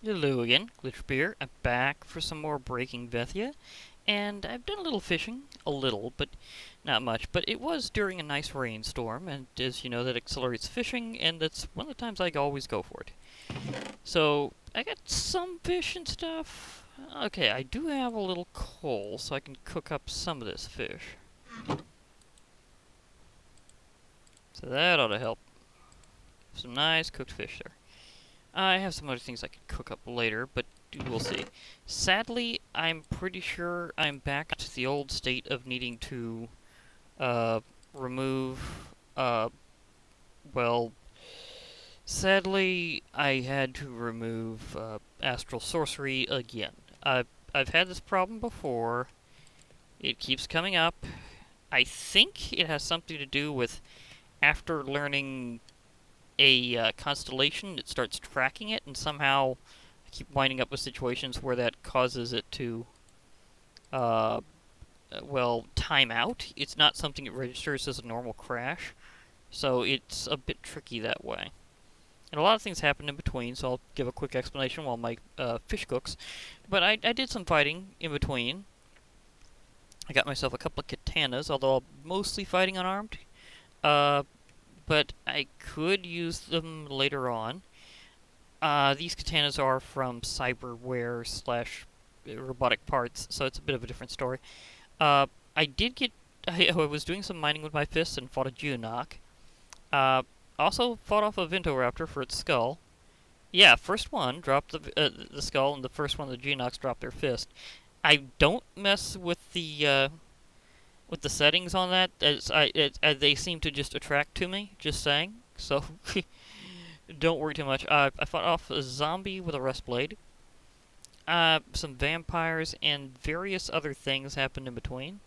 Hello again, Glitchbeer. I'm back for some more Breaking Vethea, and I've done a little fishing, but not much. But it was during a nice rainstorm, and as you know, that accelerates fishing, and that's one of the times I always go for it. So I got some fish and stuff. Okay, I do have a little coal, so I can cook up some of this fish. So that ought to help. Some nice cooked fish there. I have some other things I could cook up later, but we'll see. Sadly, I'm pretty sure I'm back to the old state of needing to remove, well, sadly, I had to remove astral sorcery again. I've had this problem before. It keeps coming up. I think it has something to do with after learning a constellation, it starts tracking it, and somehow I keep winding up with situations where that causes it to, well, time out. It's not something it registers as a normal crash, so it's a bit tricky that way. And a lot of things happen in between, so I'll give a quick explanation while my fish cooks. But I did some fighting in between. I got myself a couple of katanas, although I'm mostly fighting unarmed. Uh, but I could use them later on. These katanas are from cyberware slash robotic parts, so it's a bit of a different story. I did get. I was doing some mining with my fists and fought a Geonok. Also fought off a Ventoraptor for its skull. Yeah, first one dropped the skull, and the first one of the Geonoks dropped their fist. I don't mess with the settings on that, as they seem to just attract to me. Just saying. So don't worry too much. I fought off a zombie with a rest blade. Some vampires and various other things happened in between.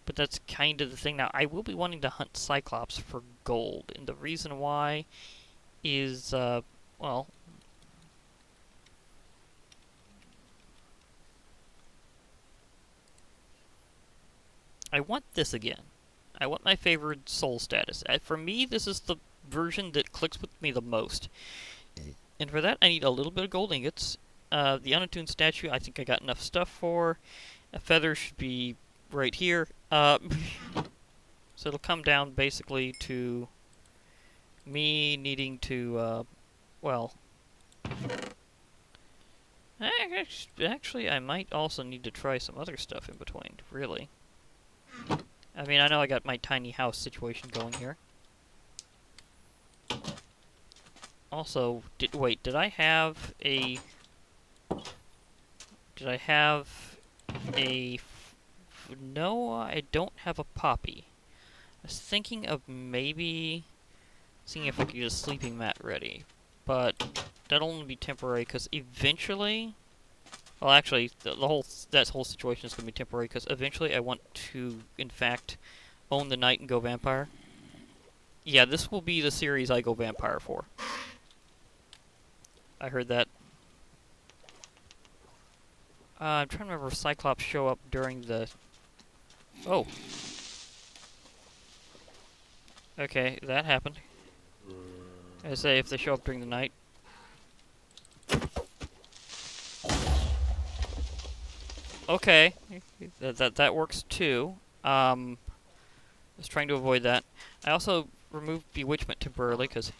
But that's kind of the thing. Now, I will be wanting to hunt Cyclops for gold. And the reason why is, well, I want this again. I want my favorite soul status. For me, this is the version that clicks with me the most. And for that, I need a little bit of gold ingots. The unattuned statue, I think I got enough stuff for. A feather should be right here. So it'll come down basically to me needing to, well... Actually, I might also need to try some other stuff in between, really. I mean, I know I got my tiny house situation going here. Also, did I have a... Did I have a... No, I don't have a poppy. I was thinking of maybe seeing if I could get a sleeping mat ready. But that'll only be temporary, because eventually... Well, actually, that whole situation is going to be temporary, because eventually I want to, in fact, own the night and go vampire. Yeah, this will be the series I go vampire for. I heard that. I'm trying to remember if Cyclops show up during the... Oh. Okay, that happened. I say if they show up during the night. Okay, that works too. I was trying to avoid that. I also removed Bewitchment temporarily because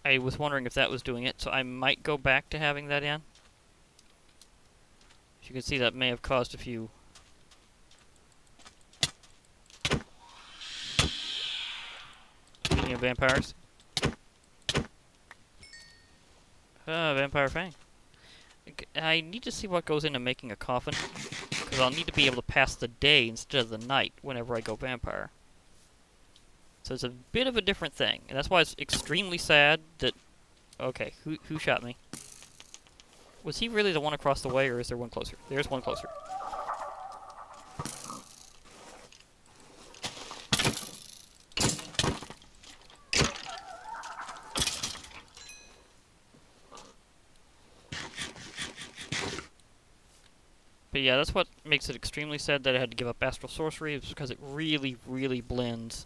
I was wondering if that was doing it, so I might go back to having that in. As you can see, that may have caused a few... Speaking of vampires. Vampire Fang. I need to see what goes into making a coffin, because I'll need to be able to pass the day instead of the night whenever I go vampire. So it's a bit of a different thing, and that's why it's extremely sad that... Okay, who shot me? Was he really the one across the way, or is there one closer? There's one closer. But yeah, that's what makes it extremely sad that I had to give up Astral Sorcery, is because it really, really blends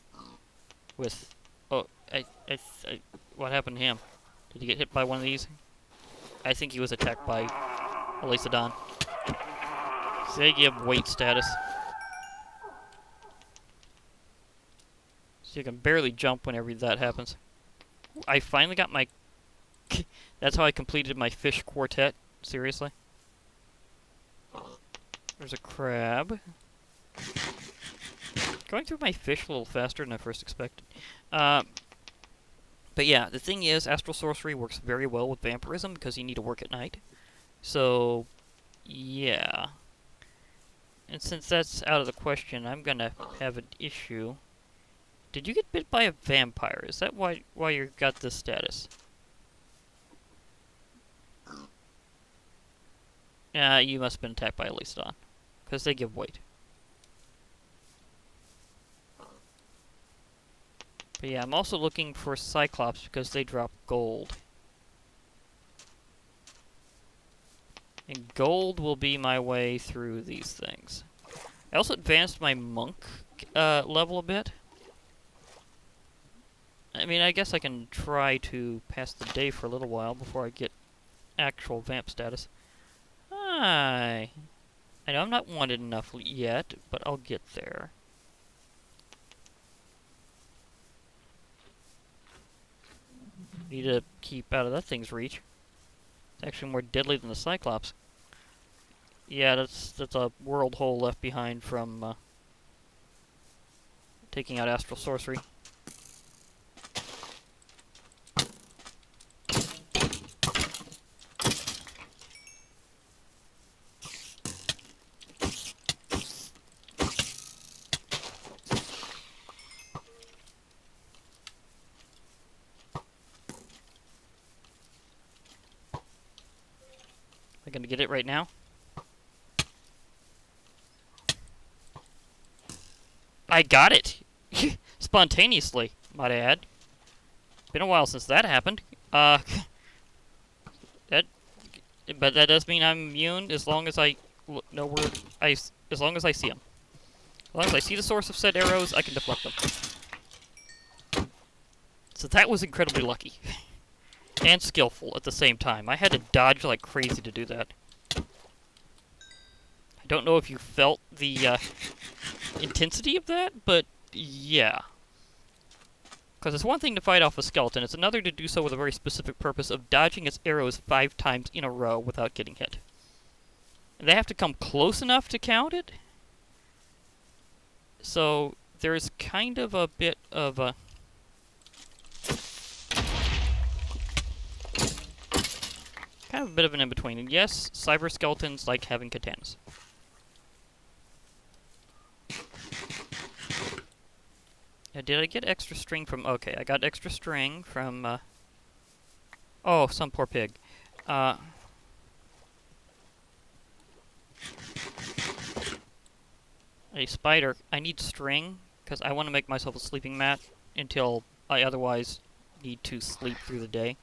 with... Oh, what happened to him? Did he get hit by one of these? I think he was attacked by Elisa. So they give weight status. So you can barely jump whenever that happens. I finally got my... That's how I completed my fish quartet. Seriously. There's a crab. Going through my fish a little faster than I first expected. But yeah, the thing is, astral sorcery works very well with vampirism because you need to work at night. So, yeah. And since that's out of the question, I'm gonna have an issue. Did you get bit by a vampire? Is that why you got this status? You must have been attacked by Elisa, because they give weight. But yeah, I'm also looking for Cyclops because they drop gold. And gold will be my way through these things. I also advanced my monk level a bit. I mean, I guess I can try to pass the day for a little while before I get actual vamp status. Hi. I know I'm not wanted enough yet, but I'll get there. Need to keep out of that thing's reach. It's actually more deadly than the Cyclops. Yeah, that's a world hole left behind from taking out astral sorcery. I'm gonna get it right now. I got it! Spontaneously, might I add. Been a while since that happened. But that does mean I'm immune as long as I know where as long as I see them. As long as I see the source of said arrows, I can deflect them. So that was incredibly lucky. And skillful at the same time. I had to dodge like crazy to do that. I don't know if you felt the intensity of that, but yeah. Because it's one thing to fight off a skeleton, it's another to do so with a very specific purpose of dodging its arrows 5 times in a row without getting hit. And they have to come close enough to count it. So there's kind of a bit of a... kind of a bit of an in-between. And yes, cyber skeletons like having katanas. Did I get extra string from... Okay, I got extra string from... Oh, some poor pig. A spider. I need string, because I want to make myself a sleeping mat until I otherwise need to sleep through the day.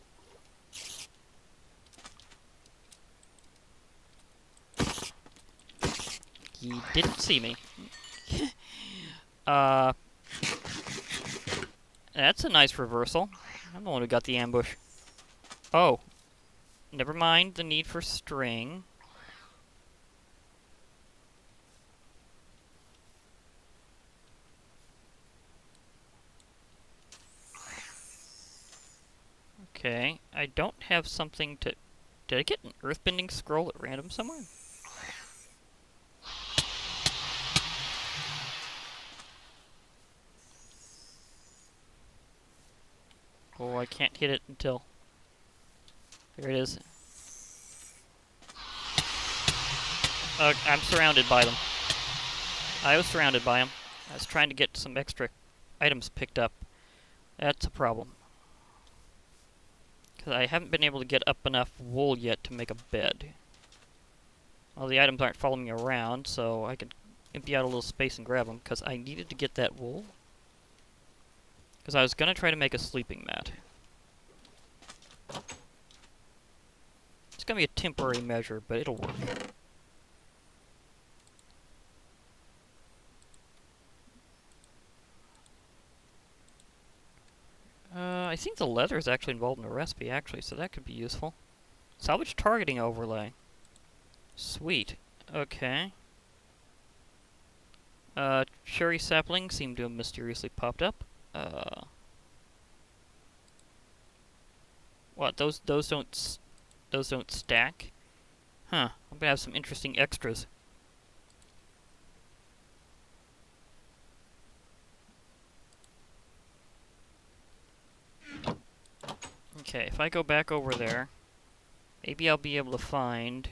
He didn't see me. That's a nice reversal. I'm the one who got the ambush. Oh. Never mind the need for string. Okay. I don't have something to... Did I get an earthbending scroll at random somewhere? Oh, I can't hit it until... There it is. I'm surrounded by them. I was surrounded by them. I was trying to get some extra items picked up. That's a problem. Because I haven't been able to get up enough wool yet to make a bed. Well, the items aren't following me around, so I could empty out a little space and grab them, because I needed to get that wool. Because I was going to try to make a sleeping mat. It's going to be a temporary measure, but it'll work. I think the leather is actually involved in the recipe, actually, so that could be useful. Salvage targeting overlay. Sweet. Okay. Cherry saplings seem to have mysteriously popped up. What? Those don't stack? Huh. I'm gonna have some interesting extras. Okay, if I go back over there, maybe I'll be able to find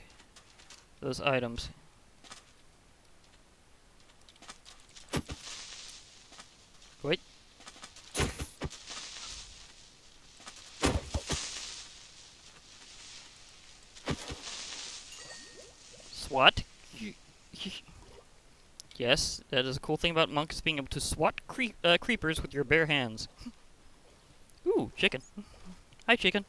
those items. Wait. SWAT? Yes, that is a cool thing about monks, being able to swat creepers with your bare hands. Ooh, chicken. Hi, chicken.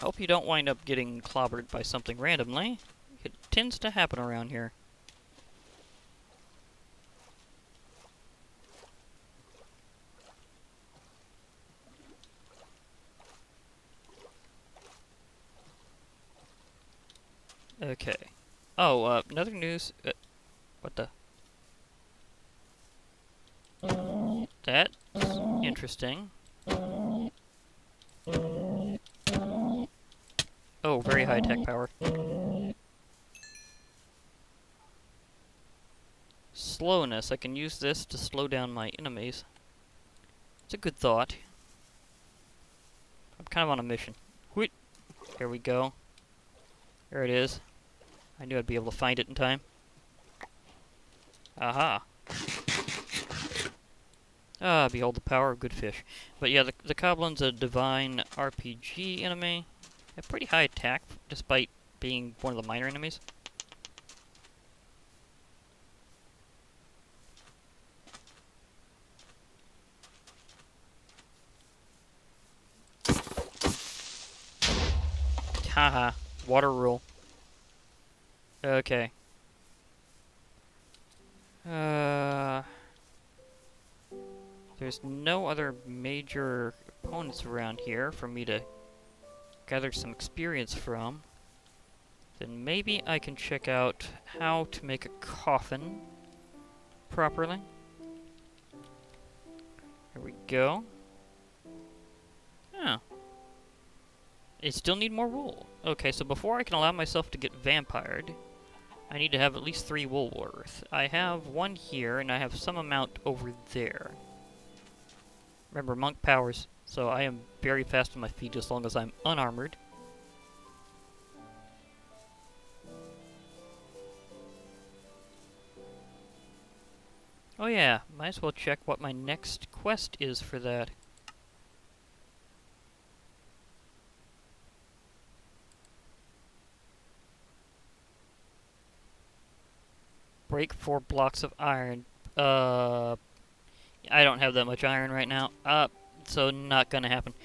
Hope you don't wind up getting clobbered by something randomly. It tends to happen around here. Okay. Oh, another news. What the? That's interesting. Oh, very high tech power. Slowness. I can use this to slow down my enemies. It's a good thought. I'm kind of on a mission. Whoop. Here we go. There it is. I knew I'd be able to find it in time. Aha. Ah, behold the power of good fish. But yeah, the Goblin's a divine RPG enemy. A pretty high attack, despite being one of the minor enemies. Haha. Water rule. Okay. There's no other major opponents around here for me to gather some experience from. Then maybe I can check out how to make a coffin properly. Here we go. Oh. I still need more wool. Okay, so before I can allow myself to get vampired, I need to have at least 3 wool worth. I have 1 here, and I have some amount over there. Remember, monk powers, so I am very fast on my feet as long as I'm unarmored. Oh yeah, might as well check what my next quest is for that. Break 4 blocks of iron. I don't have that much iron right now. So not gonna happen.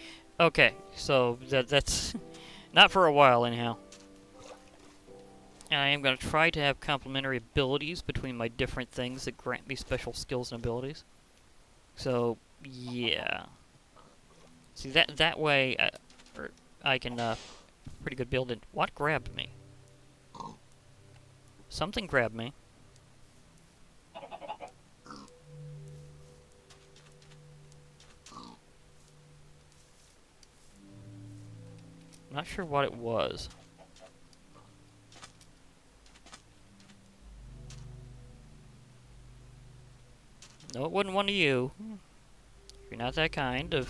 Okay, so that's not for a while anyhow. And I am gonna try to have complementary abilities between my different things that grant me special skills and abilities. So yeah. See that way I can pretty good build it. What grabbed me? Something grabbed me. Not sure what it was. No, it wasn't one of you. You're not that kind of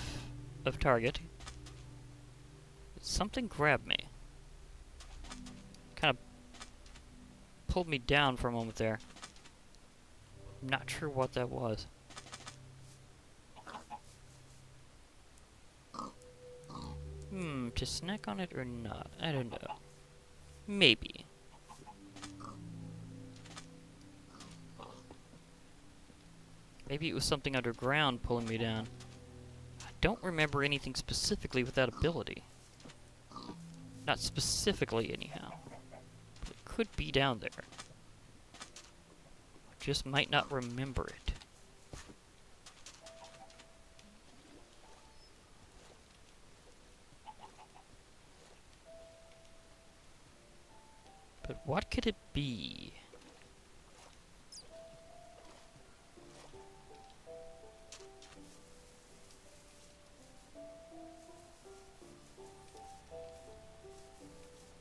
target. Something grabbed me. Kind of pulled me down for a moment there. I'm not sure what that was. To snack on it or not? I don't know. Maybe. Maybe it was something underground pulling me down. I don't remember anything specifically with that ability. Not specifically, anyhow. But it could be down there. I just might not remember it. But what could it be?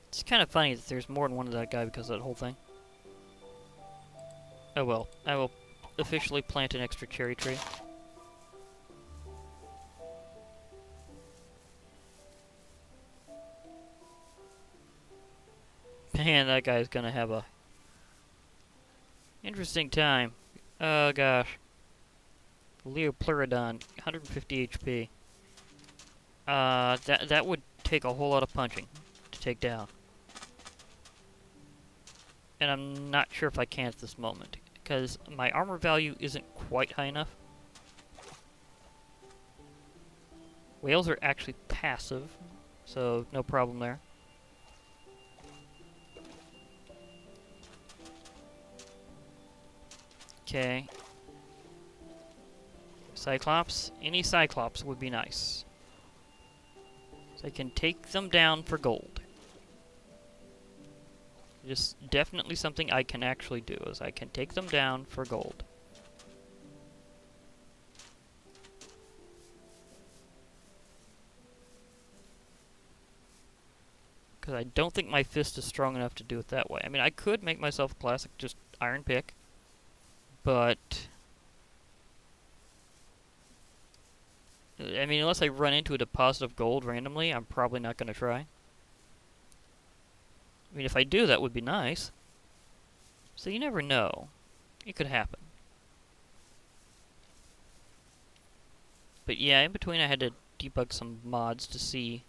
It's kind of funny that there's more than one of that guy because of that whole thing. Oh well, I will officially plant an extra cherry tree. Man, that guy's gonna have a interesting time. Oh gosh. Leopleurodon, 150 HP. That would take a whole lot of punching to take down. And I'm not sure if I can at this moment, because my armor value isn't quite high enough. Whales are actually passive, so no problem there. Okay. Cyclops? Any Cyclops would be nice. So I can take them down for gold. Just definitely something I can actually do, is I can take them down for gold. Because I don't think my fist is strong enough to do it that way. I mean, I could make myself a classic just iron pick, but I mean, unless I run into a deposit of gold randomly, I'm probably not going to try. I mean, if I do, that would be nice. So you never know. It could happen. But yeah, in between I had to debug some mods to see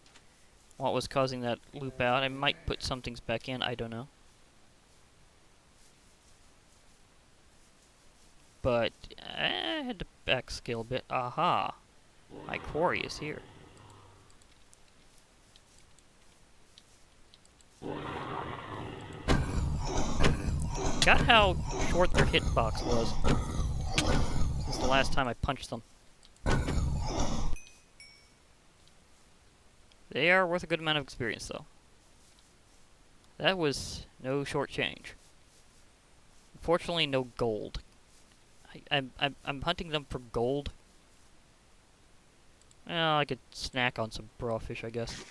what was causing that loop out. I might put some things back in, I don't know. But I had to backscale a bit. Aha! My quarry is here. Got how short their hitbox was since the last time I punched them. They are worth a good amount of experience, though. That was no short change. Unfortunately, no gold. I'm hunting them for gold. Well, I could snack on some crawfish, I guess.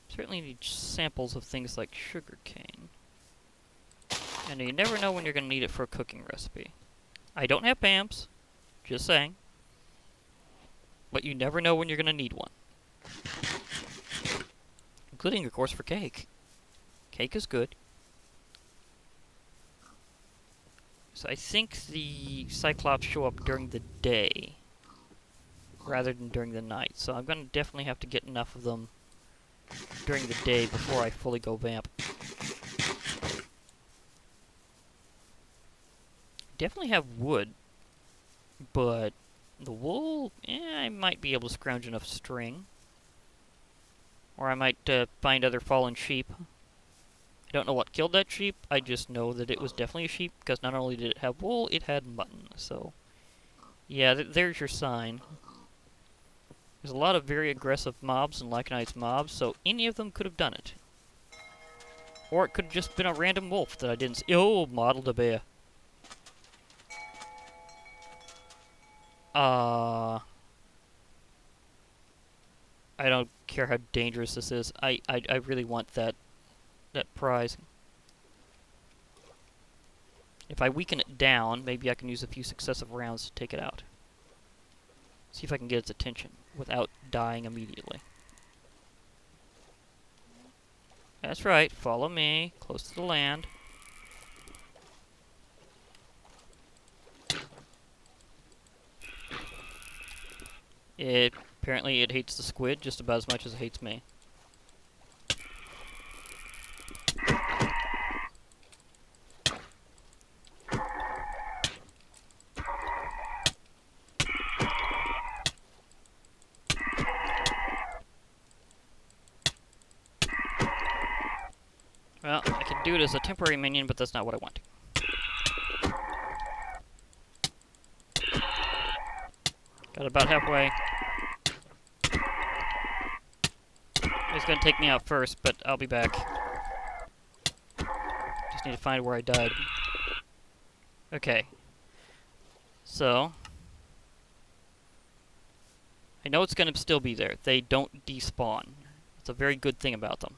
Certainly need samples of things like sugarcane. And you never know when you're going to need it for a cooking recipe. I don't have PAMs, just saying. But you never know when you're going to need one. Including, of course, for cake. Cake is good. So I think the Cyclops show up during the day rather than during the night. So I'm going to definitely have to get enough of them during the day before I fully go vamp. Definitely have wood, but the wool, I might be able to scrounge enough string. Or I might find other fallen sheep. I don't know what killed that sheep, I just know that it was definitely a sheep, because not only did it have wool, it had mutton, so... Yeah, there's your sign. There's a lot of very aggressive mobs and Lycanite mobs, so any of them could have done it. Or it could have just been a random wolf that I didn't see. Oh, modeled a bear. I don't care how dangerous this is. I really want that prize. If I weaken it down, maybe I can use a few successive rounds to take it out. See if I can get its attention without dying immediately. That's right, follow me, close to the land. Apparently it hates the squid just about as much as it hates me. Well, I can do it as a temporary minion, but that's not what I want. Got about halfway. gonna take me out first, but I'll be back. Just need to find where I died. Okay. So, I know it's gonna still be there. They don't despawn. It's a very good thing about them.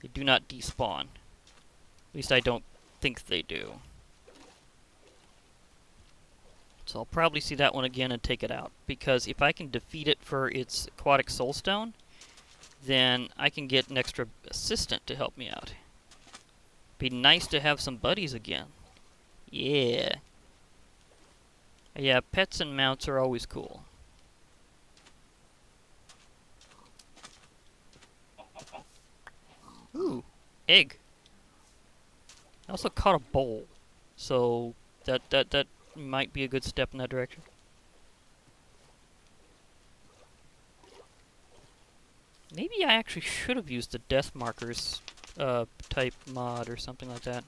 They do not despawn. At least I don't think they do. So I'll probably see that one again and take it out. Because if I can defeat it for its aquatic soulstone, then I can get an extra assistant to help me out. Be nice to have some buddies again. Yeah. Yeah, pets and mounts are always cool. Ooh, egg. I also caught a bowl. So that might be a good step in that direction. Maybe I actually should have used the death markers type mod or something like that.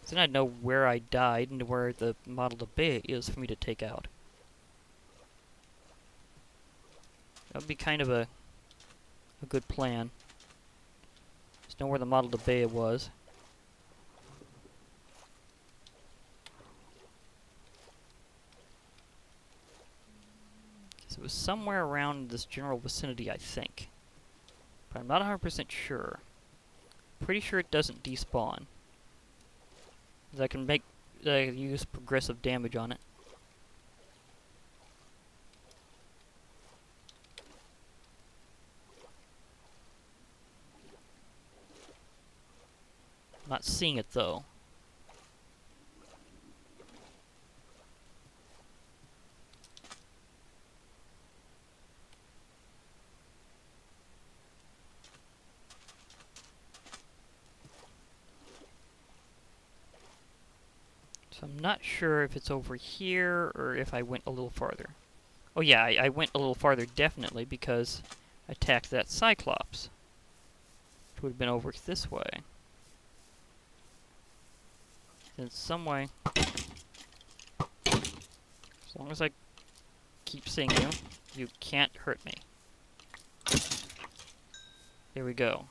Then I'd know where I died and where the model of bay is for me to take out. That would be kind of a good plan. Just know where the model of bay was. It was somewhere around this general vicinity, I think. But I'm not 100% sure. Pretty sure it doesn't despawn. I can use progressive damage on it. I'm not seeing it though. So I'm not sure if it's over here or if I went a little farther. Oh yeah, I went a little farther definitely because I attacked that Cyclops. Which would have been over this way. In some way. As long as I keep seeing you, you can't hurt me. There we go.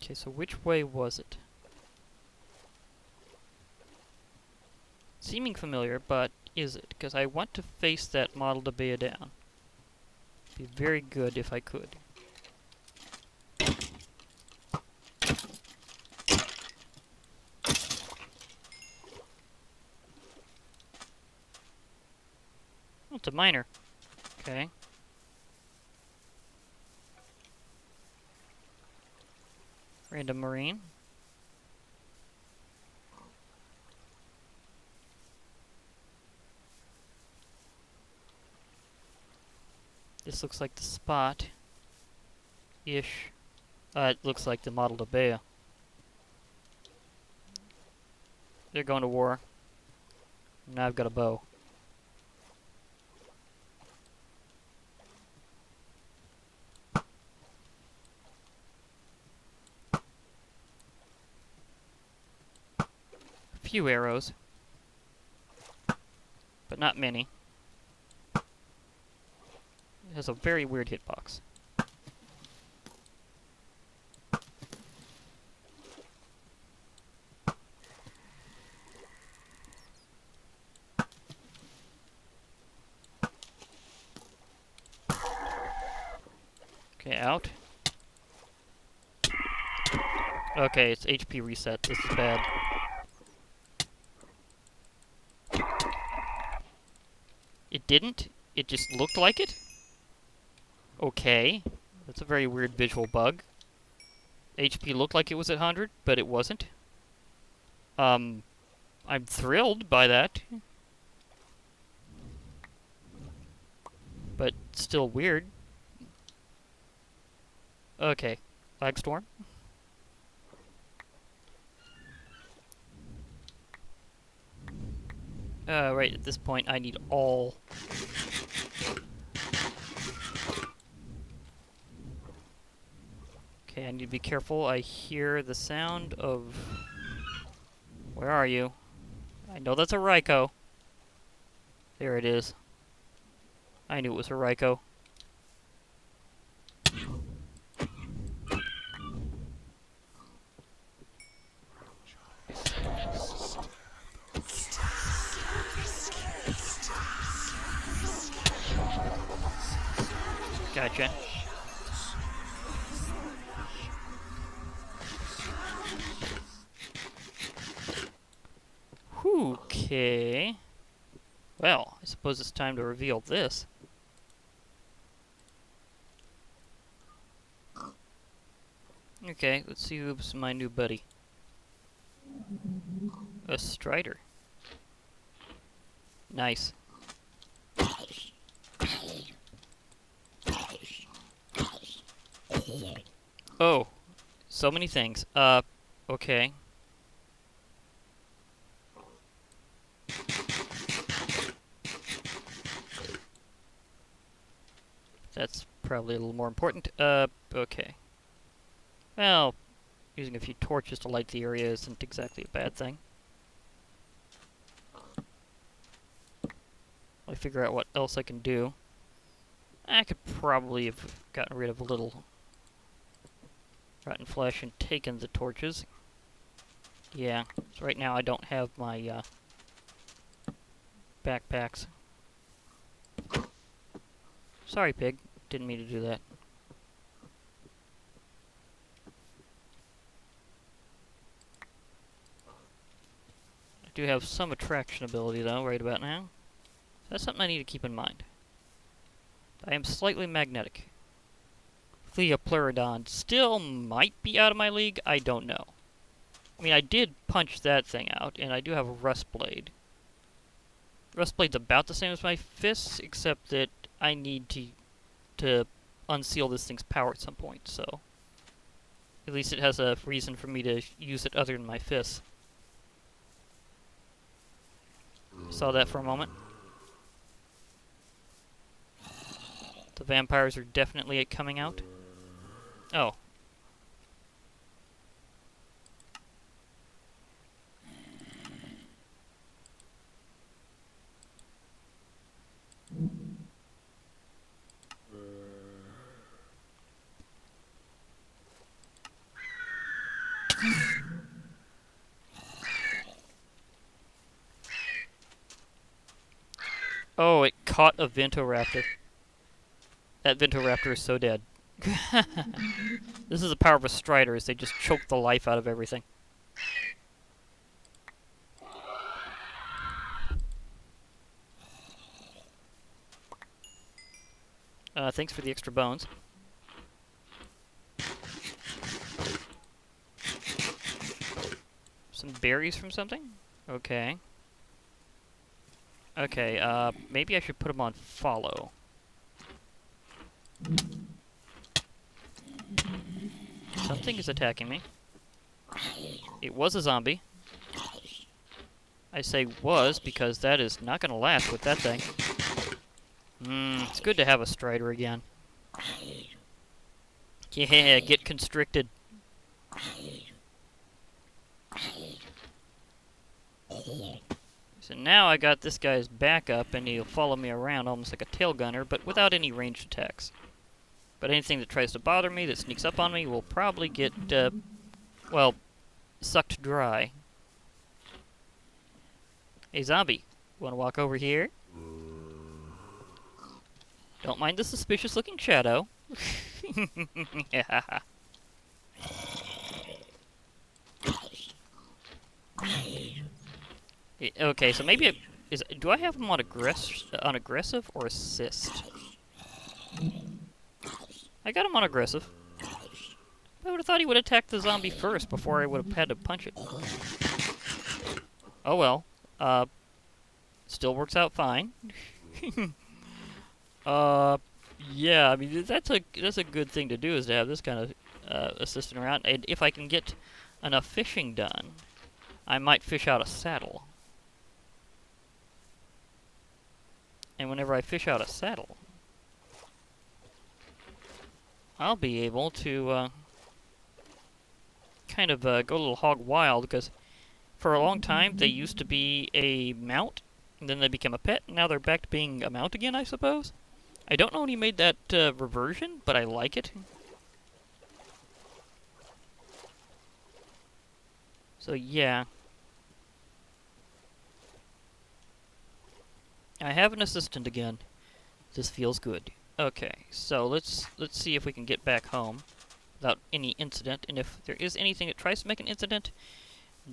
Okay, so which way was it? Seeming familiar, but is it? Because I want to face that model to bear down. Be very good if I could. Oh, it's a miner. Okay. Random marine. This looks like the spot. Ish. It looks like the model to bear. They're going to war. Now I've got a bow. A few arrows. But not many. It has a very weird hitbox. Okay, out. Okay, it's HP reset. This is bad. It didn't? It just looked like it? Okay. That's a very weird visual bug. HP looked like it was at 100, but it wasn't. I'm thrilled by that. But still weird. Okay. Flag storm. Right, at this point I need all I need to be careful. I hear the sound of... Where are you? I know that's a Raikou. There it is. I knew it was a Raikou. Gotcha. Okay. Well, I suppose it's time to reveal this. Okay, let's see who's my new buddy. A Strider. Nice. Oh, so many things. Okay. That's probably a little more important. Okay. Well, using a few torches to light the area isn't exactly a bad thing. I'll figure out what else I can do. I could probably have gotten rid of a little rotten flesh and taken the torches. Yeah, so right now I don't have my backpacks. Sorry, pig. Didn't mean to do that. I do have some attraction ability, though, right about now. That's something I need to keep in mind. I am slightly magnetic. Theopleurodon still might be out of my league. I don't know. I mean, I did punch that thing out, and I do have a Rust Blade. Rust Blade's about the same as my fists, except that I need to unseal this thing's power at some point, so... At least it has a reason for me to use it other than my fists. Saw that for a moment. The vampires are definitely coming out. Oh. Oh, it caught a Ventoraptor. That Ventoraptor is so dead. This is the power of a Strider, is they just choke the life out of everything. Thanks for the extra bones. Some berries from something? Okay. Okay, maybe I should put them on follow. Something is attacking me. It was a zombie. I say was because that is not going to last with that thing. It's good to have a Strider again. Yeah, get constricted. So now I got this guy's backup, and he'll follow me around almost like a tail gunner, but without any ranged attacks. But anything that tries to bother me, that sneaks up on me, will probably get, well, sucked dry. Hey, zombie, wanna walk over here? Don't mind the suspicious-looking shadow. Yeah. Okay, so maybe do I have him on aggressive or assist? I got him on aggressive. I would have thought he would attack the zombie first before I would have had to punch it. Oh well. Still works out fine. Yeah, I mean that's a good thing to do, is to have this kind of assistant around. And if I can get enough fishing done, I might fish out a saddle. And whenever I fish out a saddle, I'll be able to kind of go a little hog wild, because for a long time they used to be a mount, and then they became a pet, and now they're back to being a mount again, I suppose. I don't know when he made that reversion, but I like it. So yeah. I have an assistant again. This feels good. Okay, so let's see if we can get back home without any incident, and if there is anything that tries to make an incident,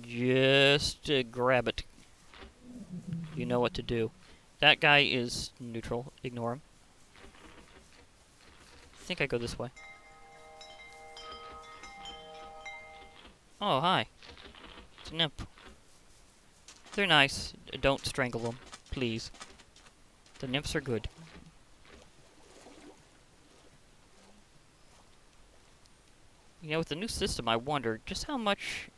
just grab it. You know what to do. That guy is neutral. Ignore him. I think I go this way. Oh, hi. It's a nymph. They're nice. Don't strangle them, please. The nymphs are good. You know, with the new system, I wonder just how much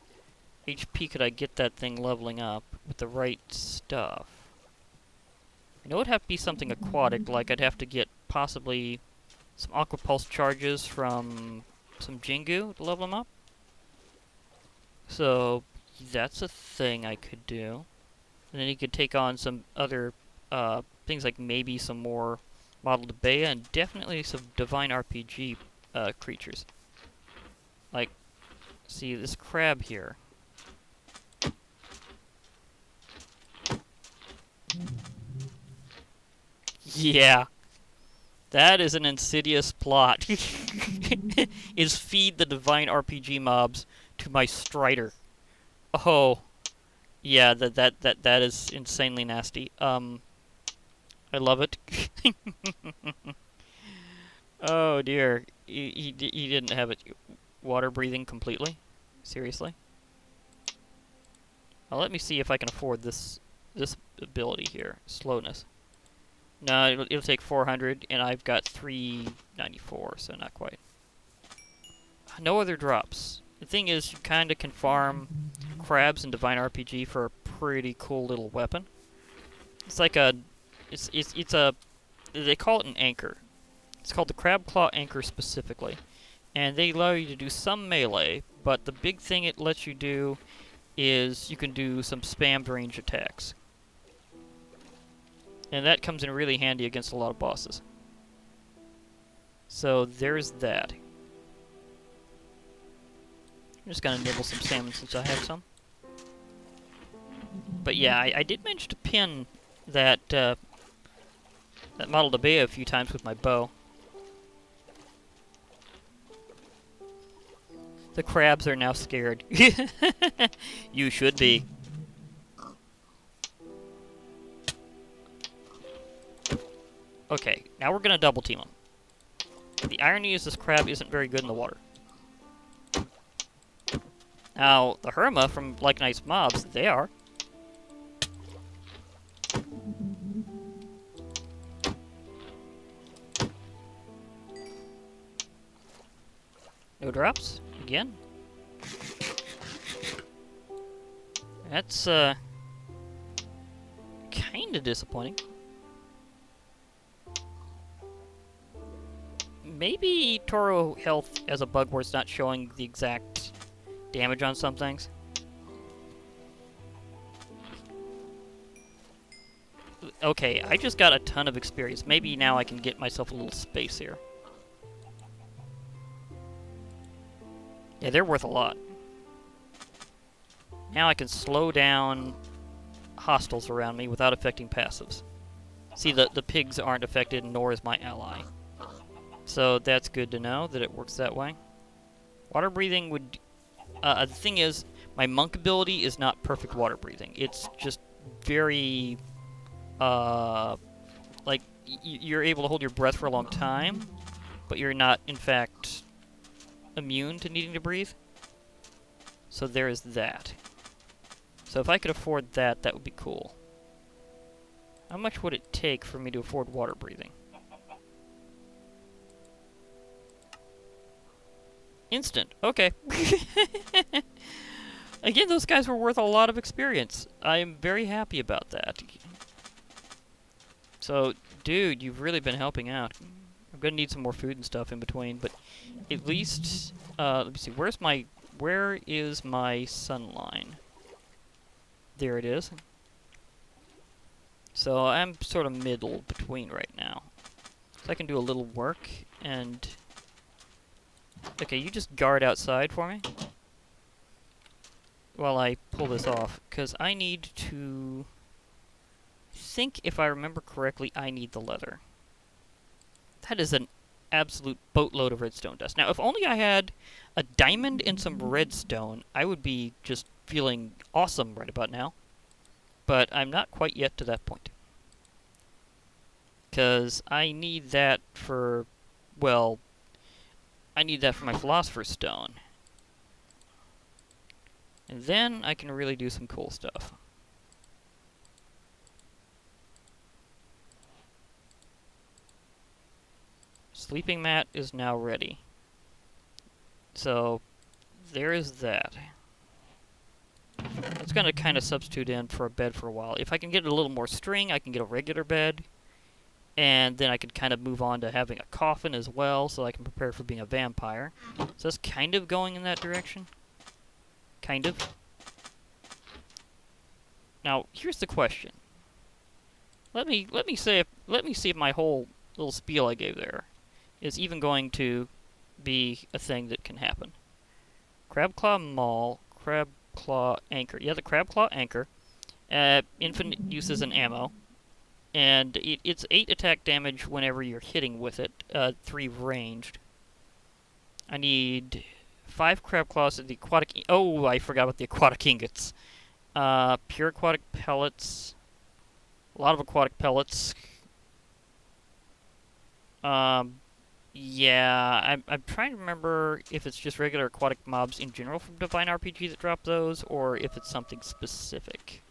HP could I get that thing leveling up with the right stuff. I know it'd have to be something aquatic, like I'd have to get possibly some Aqua Pulse charges from some Jingu to level them up. So, that's a thing I could do. And then you could take on some other things like maybe some more Model Debea and definitely some Divine RPG creatures. Like, see this crab here. Yeah. That is an insidious plot. Is feed the Divine RPG mobs to my Strider. Oh. Yeah, that is insanely nasty. I love it. Oh dear. He didn't have it water breathing completely? Seriously? Now let me see if I can afford this ability here. Slowness. No, it'll take 400, and I've got 394, so not quite. No other drops. The thing is, you kind of can farm crabs in Divine RPG for a pretty cool little weapon. It's like a... It's a... They call it an anchor. It's called the Crab Claw Anchor specifically. And they allow you to do some melee, but the big thing it lets you do is you can do some spammed range attacks. And that comes in really handy against a lot of bosses. So there's that. I'm just gonna nibble some salmon since I have some. But yeah, I did manage to pin that that Model Debea a few times with my bow. The crabs are now scared. You should be. Okay, now we're gonna double team them. The irony is this crab isn't very good in the water. Now, the Herma from Like Nice Mobs, they are. No drops? Again? That's, kinda disappointing. Maybe Toro Health has a bug where it's not showing the exact damage on some things. Okay, I just got a ton of experience. Maybe now I can get myself a little space here. Yeah, they're worth a lot. Now I can slow down hostiles around me without affecting passives. See, the pigs aren't affected, nor is my ally. So that's good to know that it works that way. Water breathing would... the thing is, my monk ability is not perfect water breathing. It's just very... like, you're able to hold your breath for a long time, but you're not, in fact, immune to needing to breathe. So there is that. So if I could afford that, that would be cool. How much would it take for me to afford water breathing? Instant. Okay. Again, those guys were worth a lot of experience. I am very happy about that. So, dude, you've really been helping out. I'm gonna need some more food and stuff in between, but at least, let me see, where's my where is my sun line? There it is. So I'm sort of middle between right now. So I can do a little work, and... Okay, you just guard outside for me while I pull this off, because I need to... think, if I remember correctly, I need the leather. That is an absolute boatload of redstone dust. Now, if only I had a diamond and some redstone, I would be just feeling awesome right about now. But I'm not quite yet to that point. Because I need that for, well, I need that for my Philosopher's Stone. And then I can really do some cool stuff. Sleeping mat is now ready. So, there is that. It's going to kind of substitute in for a bed for a while. If I can get a little more string, I can get a regular bed. And then I could kind of move on to having a coffin as well, so I can prepare for being a vampire. So that's kind of going in that direction. Kind of. Now, here's the question. Let me see if my whole little spiel I gave there is even going to be a thing that can happen. Crabclaw Maul, Crabclaw Anchor. Yeah, the Crabclaw Anchor. Infinite uses and ammo. And it's 8 attack damage whenever you're hitting with it, 3 ranged. I need 5 crab claws of the aquatic... Oh, I forgot about the aquatic ingots. Pure aquatic pellets. A lot of aquatic pellets. Yeah, I'm trying to remember if it's just regular aquatic mobs in general from Divine RPG that drop those, or if it's something specific.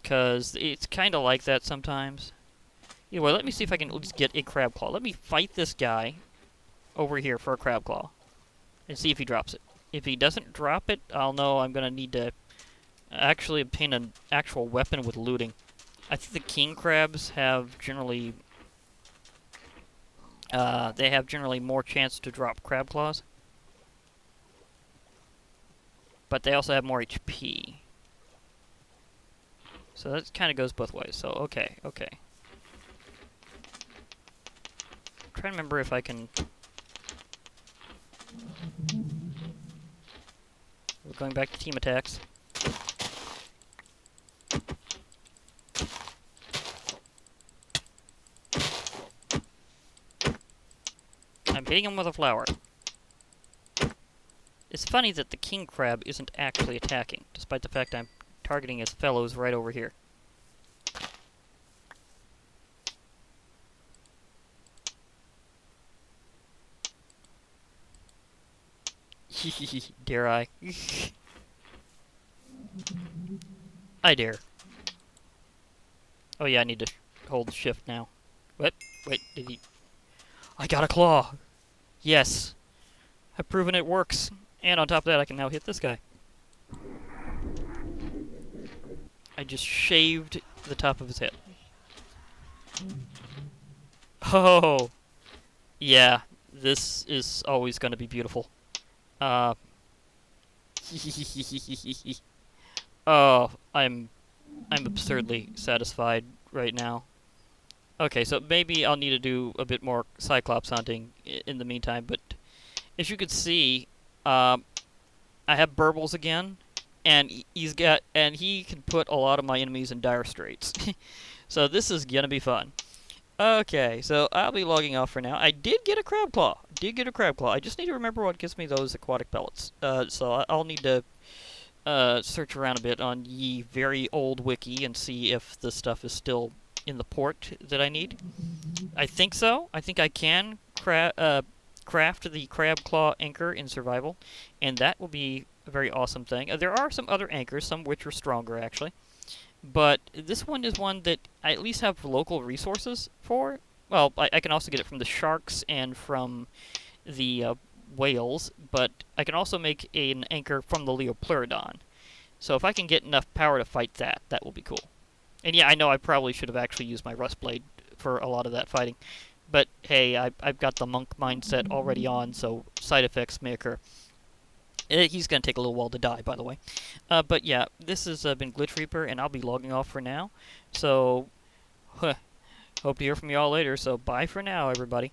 Because it's kind of like that sometimes. Anyway, let me see if I can at least get a crab claw. Let me fight this guy over here for a crab claw. And see if he drops it. If he doesn't drop it, I'll know I'm going to need to actually obtain an actual weapon with looting. I think the king crabs have generally... they have generally more chance to drop crab claws. But they also have more HP. So that kind of goes both ways. So, okay. I'm trying to remember if I can... We're going back to team attacks. I'm hitting him with a flower. It's funny that the king crab isn't actually attacking, despite the fact I'm targeting his fellows right over here. Dare I? I dare. Oh yeah, I need to hold shift now. What? Wait, did he... I got a claw! Yes! I've proven it works. And on top of that, I can now hit this guy. I just shaved the top of his head. Oh! Yeah, this is always going to be beautiful. Oh, I'm absurdly satisfied right now. Okay, so maybe I'll need to do a bit more Cyclops hunting in the meantime, but as you can see, I have burbles again, and he can put a lot of my enemies in dire straits. So this is gonna be fun. Okay, so I'll be logging off for now. I did get a crab claw. I just need to remember what gives me those aquatic pellets. So I'll need to search around a bit on ye very old wiki and see if the stuff is still in the port that I need. I think so. I think I can craft the crab claw anchor in survival, and that will be a very awesome thing. There are some other anchors, some which are stronger actually, but this one is one that I at least have local resources for. Well, I can also get it from the sharks and from the whales, but I can also make an anchor from the Leopleurodon. So if I can get enough power to fight that, that will be cool. And yeah, I know I probably should have actually used my rust blade for a lot of that fighting. But hey, I've got the monk mindset already on, so side effects may occur. He's going to take a little while to die, by the way. But yeah, this has been Glitch Reaper, and I'll be logging off for now. So, hope to hear from you all later. So, bye for now, everybody.